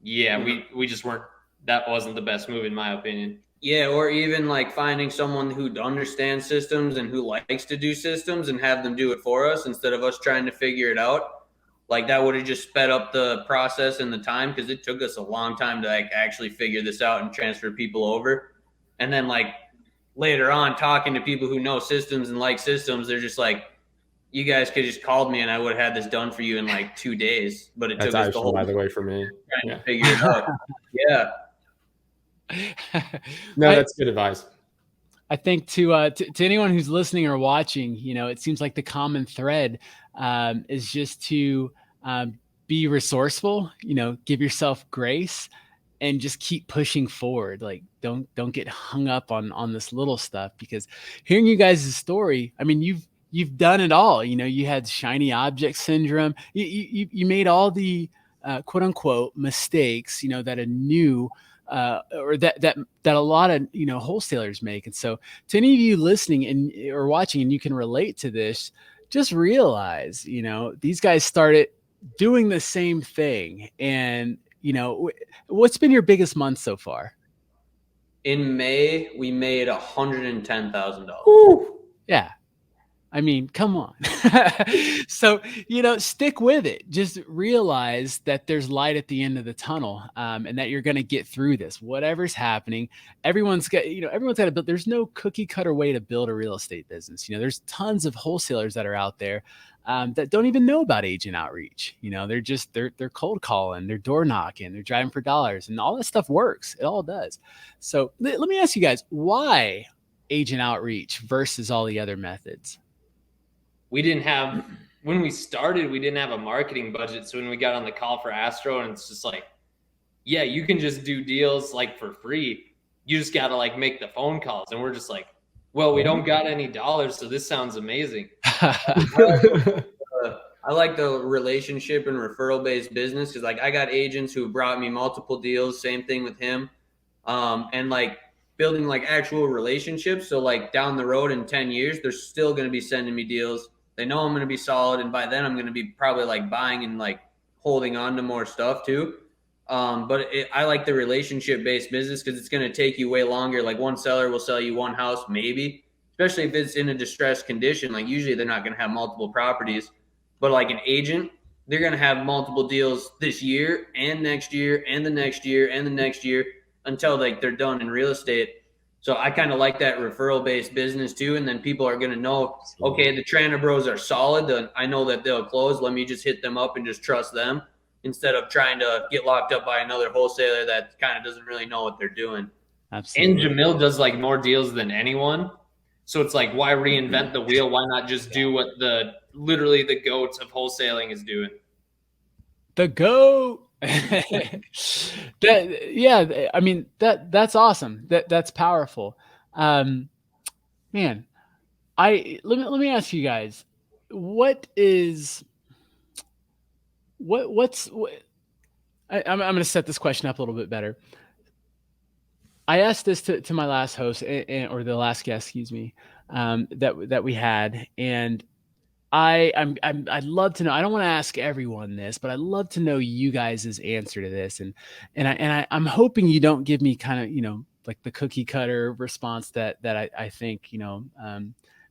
Speaker 3: yeah, we just weren't, that wasn't the best move in my opinion.
Speaker 2: Yeah, or even like finding someone who understands systems and who likes to do systems and have them do it for us instead of us trying to figure it out. Like that would have just sped up the process and the time because it took us a long time to like actually figure this out and transfer people over. And then like later on talking to people who know systems and like systems, they're just like, you guys could just called me and I would have had this done for you in like 2 days. But it took us the whole
Speaker 4: by the way for me.
Speaker 2: Trying to figure it out. Yeah.
Speaker 4: No, that's good advice.
Speaker 1: I think to anyone who's listening or watching, you know, it seems like the common thread is just to be resourceful, you know, give yourself grace and just keep pushing forward. Like don't get hung up on this little stuff, because hearing you guys' story, I mean, you've done it all. You know, you had shiny object syndrome. You made all the quote unquote mistakes, you know, that a new or that a lot of, you know, wholesalers make. And so to any of you listening and or watching, and you can relate to this, just realize, you know, these guys started doing the same thing. And, you know, what's been your biggest month so far?
Speaker 2: In May, we made $110,000.
Speaker 1: Yeah. I mean, come on. So, you know, stick with it. Just realize that there's light at the end of the tunnel, and that you're going to get through this. Whatever's happening, everyone's got to build. There's no cookie cutter way to build a real estate business. You know, there's tons of wholesalers that are out there that don't even know about agent outreach. You know, they're cold calling, they're door knocking, they're driving for dollars, and all that stuff works. It all does. So let me ask you guys, why agent outreach versus all the other methods?
Speaker 3: When we started, we didn't have a marketing budget. So when we got on the call for Astro, and it's just like, yeah, you can just do deals like for free. You just got to like make the phone calls. And we're just like, well, we don't got any dollars. So this sounds amazing.
Speaker 2: I like the relationship and referral based business because like I got agents who brought me multiple deals. Same thing with him. And like building like actual relationships. So like down the road in 10 years, they're still going to be sending me deals. They know I'm going to be solid. And by then I'm going to be probably like buying and like holding on to more stuff too. But I like the relationship based business because it's going to take you way longer. Like one seller will sell you one house, maybe, especially if it's in a distressed condition. Like usually they're not going to have multiple properties, but like an agent, they're going to have multiple deals this year and next year and the next year and the next year until like they're done in real estate. So I kind of like that referral based business too. And then people are going to know, okay, the Trana Bros are solid. I know that they'll close. Let me just hit them up and just trust them instead of trying to get locked up by another wholesaler that kind of doesn't really know what they're doing.
Speaker 1: Absolutely.
Speaker 3: And Jamil does like more deals than anyone. So it's like, why reinvent the wheel? Why not just do what literally the goats of wholesaling is doing?
Speaker 1: The goat. Yeah, I mean that's awesome. That's powerful. Man, let me ask you guys, I'm going to set this question up a little bit better. I asked this to my last host or the last guest, excuse me, that we had, and I'd love to know. I don't want to ask everyone this, but I'd love to know you guys' answer to this. I'm hoping you don't give me kind of, like the cookie cutter response that I think,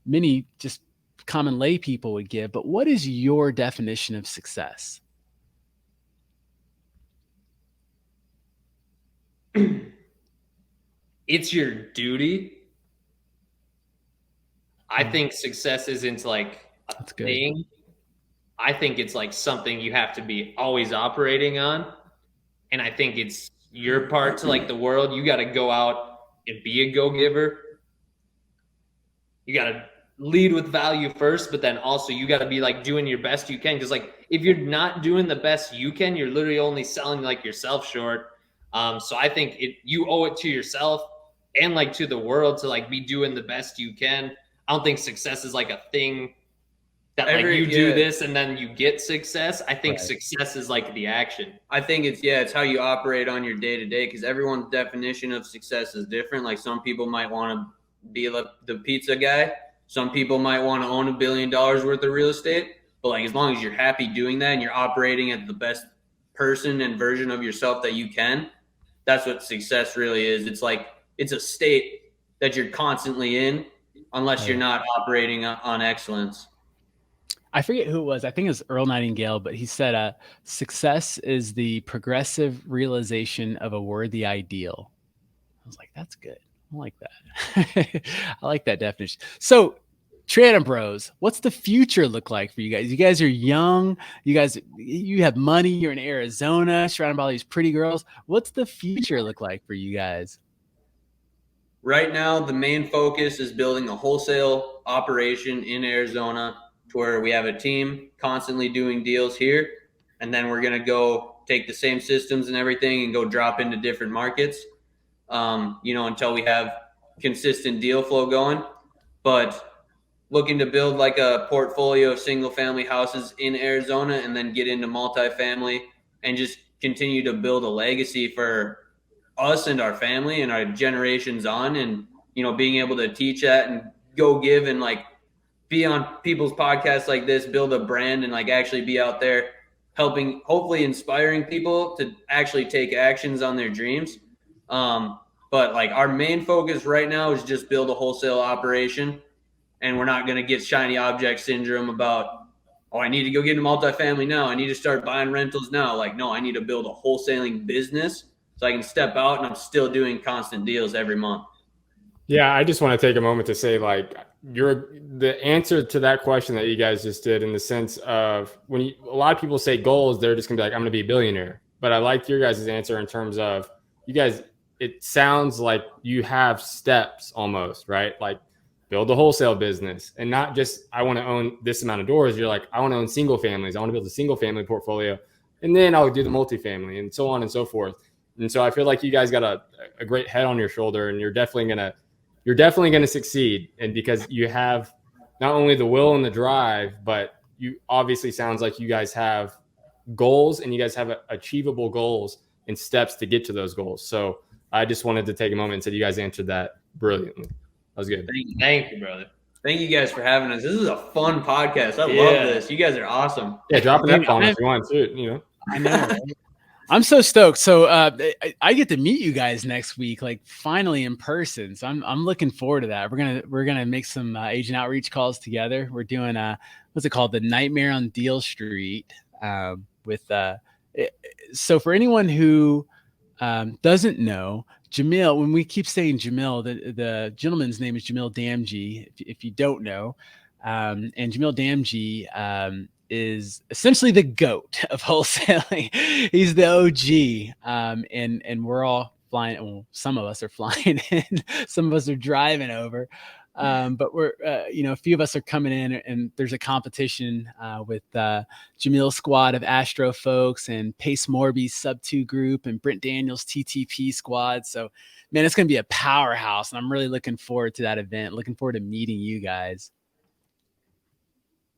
Speaker 1: many just common lay people would give. But what is your definition of success?
Speaker 3: It's your duty. I think success isn't like a thing. I think it's like something you have to be always operating on. And I think it's your part to like the world. You got to go out and be a go-giver. You got to lead with value first, but then also you got to be like doing your best you can. Cause like if you're not doing the best you can, you're literally only selling like yourself short. So I think you owe it to yourself and like to the world to like be doing the best you can. I don't think success is like a thing that like you do this and then you get success. I think success is like the action.
Speaker 2: I think it's how you operate on your day to day, because everyone's definition of success is different. Like some people might want to be like the pizza guy. Some people might want to own $1 billion worth of real estate. But like as long as you're happy doing that and you're operating at the best person and version of yourself that you can, that's what success really is. It's like it's a state that you're constantly in unless you're not operating on excellence.
Speaker 1: I forget who it was. I think it was Earl Nightingale, but he said, success is the progressive realization of a worthy ideal. I was like, that's good. I like that. I like that definition. So Trana Bros, what's the future look like for you guys? You guys are young. You have money. You're in Arizona, surrounded by all these pretty girls. What's the future look like for you guys?
Speaker 2: Right now, the main focus is building a wholesale operation in Arizona, to where we have a team constantly doing deals here, and then we're going to go take the same systems and everything and go drop into different markets, until we have consistent deal flow going. But looking to build like a portfolio of single family houses in Arizona and then get into multifamily and just continue to build a legacy for us and our family and our generations on, and, being able to teach that and go give and like be on people's podcasts like this, build a brand, and like actually be out there helping, hopefully inspiring people to actually take actions on their dreams. But like our main focus right now is just build a wholesale operation, and we're not going to get shiny object syndrome about, I need to go get into multifamily now. I need to start buying rentals now. Like, no, I need to build a wholesaling business so I can step out and I'm still doing constant deals every month.
Speaker 4: Yeah, I just want to take a moment to say, like, the answer to that question that you guys just did, in the sense of a lot of people say goals, they're just gonna be like, I'm gonna be a billionaire. But I liked your guys' answer in terms of you guys, it sounds like you have steps almost, right? Like build a wholesale business, and not just I want to own this amount of doors. You're like, I want to own single families. I want to build a single family portfolio, and then I'll do the multifamily and so on and so forth. And so I feel like you guys got a great head on your shoulder, and you're definitely going to succeed. And because you have not only the will and the drive, but you obviously sounds like you guys have goals, and you guys have achievable goals and steps to get to those goals. So I just wanted to take a moment and say you guys answered that brilliantly. That was good.
Speaker 3: Thank you, brother.
Speaker 2: Thank you guys for having us. This is a fun podcast. I love this. You guys are awesome.
Speaker 4: Yeah, drop an F on if you want to,
Speaker 1: I know, right? I'm so stoked. So I get to meet you guys next week, like finally in person. So I'm looking forward to that. We're gonna make some agent outreach calls together. We're doing what's it called, the Nightmare on Deal Street. So for anyone who doesn't know, Jamil, when we keep saying Jamil, the gentleman's name is Jamil Damji. If you don't know, and Jamil Damji is essentially the GOAT of wholesaling. He's the OG. And we're all flying. Well, some of us are flying in, some of us are driving over. But we're, a few of us are coming in, and there's a competition with Jamil's squad of Astro folks and Pace Morby's Sub 2 group and Brent Daniels' TTP squad. So, man, it's going to be a powerhouse, and I'm really looking forward to that event. Looking forward to meeting you guys.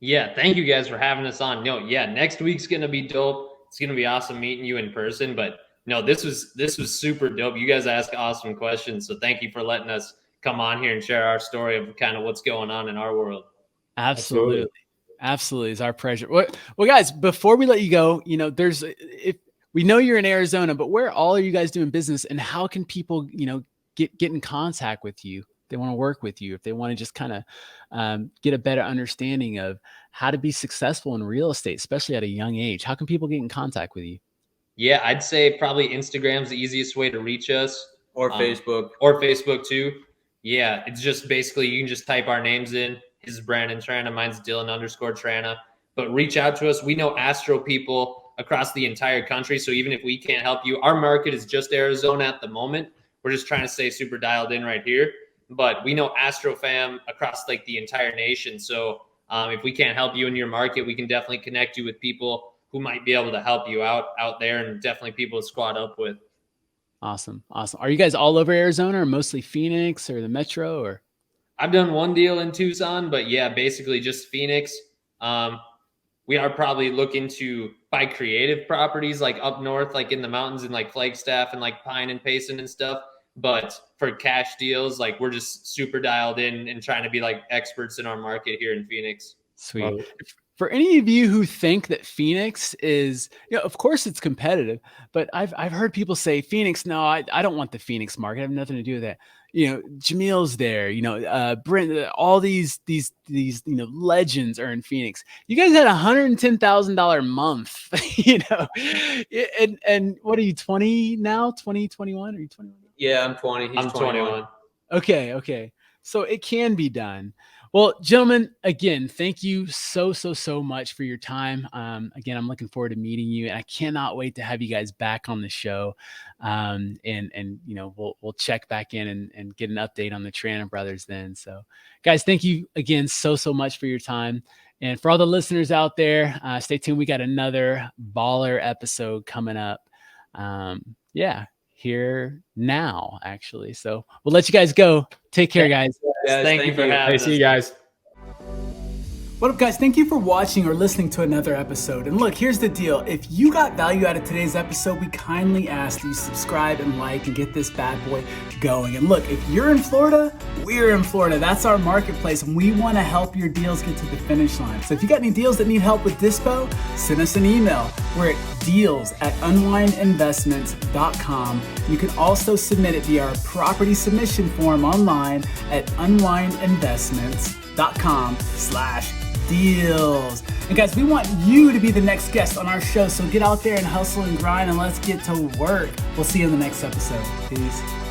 Speaker 3: Yeah, thank you guys for having us on. No, yeah, next week's going to be dope. It's going to be awesome meeting you in person, but no, this was super dope. You guys ask awesome questions. So thank you for letting us come on here and share our story of kind of what's going on in our world.
Speaker 1: Absolutely. Absolutely. It's our pleasure. Well, guys, before we let you go, if we know you're in Arizona, but where all are you guys doing business, and how can people, get in contact with you? If they want to work with you, if they want to just kind of get a better understanding of how to be successful in real estate, especially at a young age, how can people get in contact with you?
Speaker 3: Yeah, I'd say probably Instagram's the easiest way to reach us.
Speaker 2: Or Facebook.
Speaker 3: Or Facebook too. Yeah, it's just basically you can just type our names in. His is Brandon Trana, mine's Dylan_Trana. But reach out to us. We know Astro people across the entire country. So even if we can't help you, our market is just Arizona at the moment. We're just trying to stay super dialed in right here. But we know Astro fam across like the entire nation. So if we can't help you in your market, we can definitely connect you with people who might be able to help you out there, and definitely people to squad up with.
Speaker 1: Awesome. Are you guys all over Arizona, or mostly Phoenix or the metro? Or
Speaker 3: I've done one deal in Tucson, but yeah, basically just Phoenix. We are probably looking to buy creative properties like up north, like in the mountains and like Flagstaff and like Pine and Payson and stuff. But for cash deals, like we're just super dialed in and trying to be like experts in our market here in Phoenix.
Speaker 1: Sweet. For any of you who think that Phoenix is, of course it's competitive, but I've heard people say Phoenix. No, I don't want the Phoenix market. I have nothing to do with that. Jamil's there, Brent, all these legends are in Phoenix. You guys had $110,000 month, and what are you, 20 now? 20, 21? Are you 21?
Speaker 2: Yeah, I'm 20.
Speaker 3: I'm 21.
Speaker 1: Okay. So it can be done. Well, gentlemen, again, thank you so much for your time. Again, I'm looking forward to meeting you, and I cannot wait to have you guys back on the show. And we'll check back in and get an update on the Trana brothers then. So guys, thank you again so much for your time. And for all the listeners out there, stay tuned. We got another baller episode coming up. Here now, actually. So we'll let you guys go. Take care, guys.
Speaker 3: Thank you for having us.
Speaker 4: See you guys.
Speaker 1: What up, guys? Thank you for watching or listening to another episode. And look, here's the deal. If you got value out of today's episode, we kindly ask that you subscribe and like and get this bad boy going. And look, if you're in Florida, we're in Florida. That's our marketplace, and we want to help your deals get to the finish line. So if you got any deals that need help with dispo, send us an email. We're at deals@unwindinvestments.com. You can also submit it via our property submission form online at unwindinvestments.com/deals. And guys, we want you to be the next guest on our show. So get out there and hustle and grind, and let's get to work. We'll see you in the next episode. Peace.